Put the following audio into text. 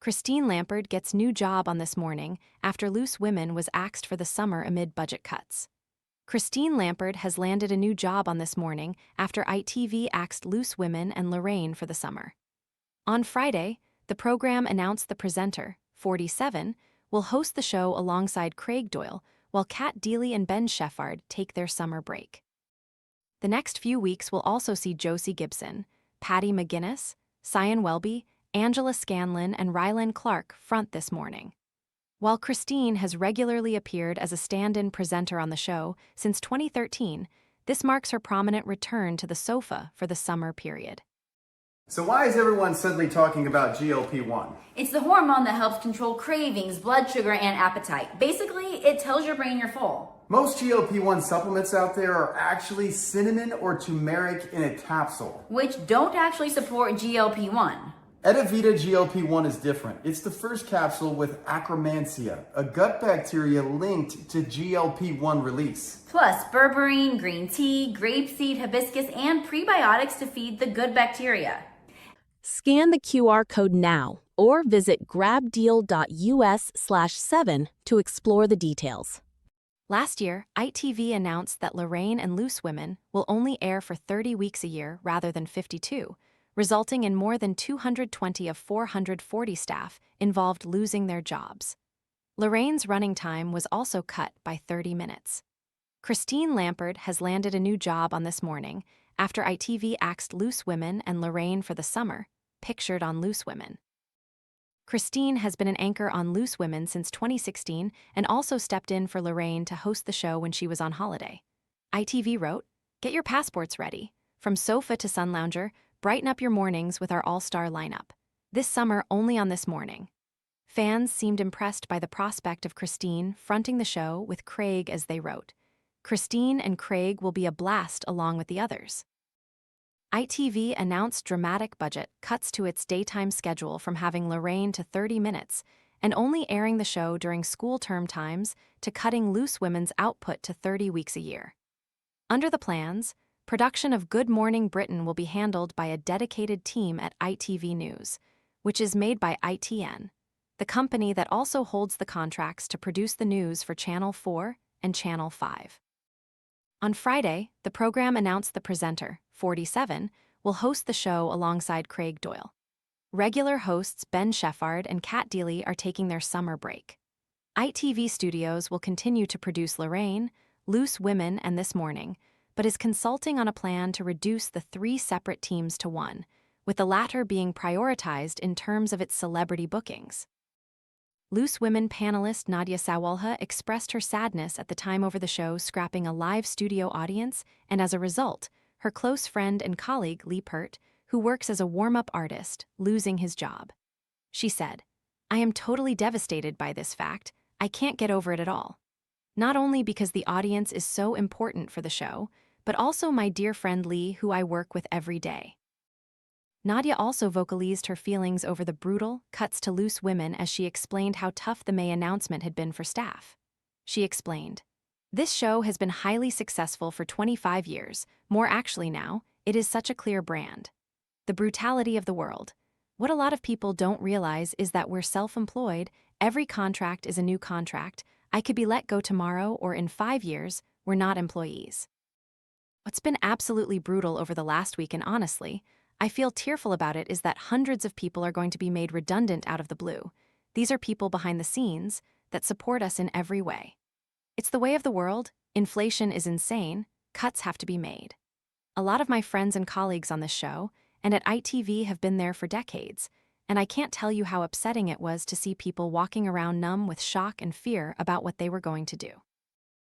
Christine Lampard gets new job on This Morning after Loose Women was axed for the summer amid budget cuts. Christine Lampard has landed a new job on This Morning after ITV axed Loose Women and Lorraine for the summer. On Friday, the program announced the presenter, 47, will host the show alongside Craig Doyle, while Deeley and Shephard take their summer break. The next few weeks will also see Josie Gibson, Paddy McGuinness, Sian Welby, Scanlon and Rylan Clark front This Morning. While Christine has regularly appeared as a stand-in presenter on the show since 2013, this marks her prominent return to the sofa for the summer period. So why is everyone suddenly talking about GLP-1? It's the hormone that helps control cravings, blood sugar, and appetite. Basically, it tells your brain you're full. Most GLP-1 supplements out there are actually cinnamon or turmeric in a capsule, Which don't actually support GLP-1. Edavita GLP-1 is different. It's the first capsule with Akkermansia, a gut bacteria linked to GLP-1 release. Plus berberine, green tea, grapeseed, hibiscus, and prebiotics to feed the good bacteria. Scan the QR code now or visit grabdeal.us/7 to explore the details. Last year, ITV announced that Lorraine and Loose Women will only air for 30 weeks a year rather than 52, resulting in more than 220 of 440 staff involved losing their jobs. Lorraine's running time was also cut by 30 minutes. Christine Lampard has landed a new job on This Morning after ITV axed Loose Women and Lorraine for the summer, pictured on Loose Women. Christine has been an anchor on Loose Women since 2016 and also stepped in for Lorraine to host the show when she was on holiday. ITV wrote, "Get your passports ready. From sofa to sun lounger, brighten up your mornings with our all-star lineup. This summer only on This Morning." Fans seemed impressed by the prospect of Christine fronting the show with Craig, as they wrote, "Christine and Craig will be a blast along with the others." ITV announced dramatic budget cuts to its daytime schedule, from having Lorraine to 30 minutes and only airing the show during school term times to cutting Loose Women's output to 30 weeks a year. Under the plans, production of Good Morning Britain will be handled by a dedicated team at ITV News, which is made by ITN, the company that also holds the contracts to produce the news for Channel 4 and Channel 5. On Friday, the program announced the presenter, 47, will host the show alongside Craig Doyle. Regular hosts Shephard and Deeley are taking their summer break. ITV Studios will continue to produce Lorraine, Loose Women and This Morning, but is consulting on a plan to reduce the 3 separate teams to 1, with the latter being prioritized in terms of its celebrity bookings. Loose Women panelist Nadia Sawalha expressed her sadness at the time over the show scrapping a live studio audience, and as a result, her close friend and colleague Lee Pert, who works as a warm-up artist, losing his job. She said, "I am totally devastated by this fact. I can't get over it at all. Not only because the audience is so important for the show, but also my dear friend Lee, who I work with every day." Nadia also vocalized her feelings over the brutal cuts to Loose Women as she explained how tough the May announcement had been for staff. She explained, "This show has been highly successful for 25 years, more actually now, it is such a clear brand. The brutality of the world. What a lot of people don't realize is that we're self-employed, every contract is a new contract, I could be let go tomorrow or in 5 years, we're not employees. What's been absolutely brutal over the last week, and honestly, I feel tearful about it, is that hundreds of people are going to be made redundant out of the blue. These are people behind the scenes that support us in every way. It's the way of the world, inflation is insane, cuts have to be made. A lot of my friends and colleagues on this show and at ITV have been there for decades, and I can't tell you how upsetting it was to see people walking around numb with shock and fear about what they were going to do."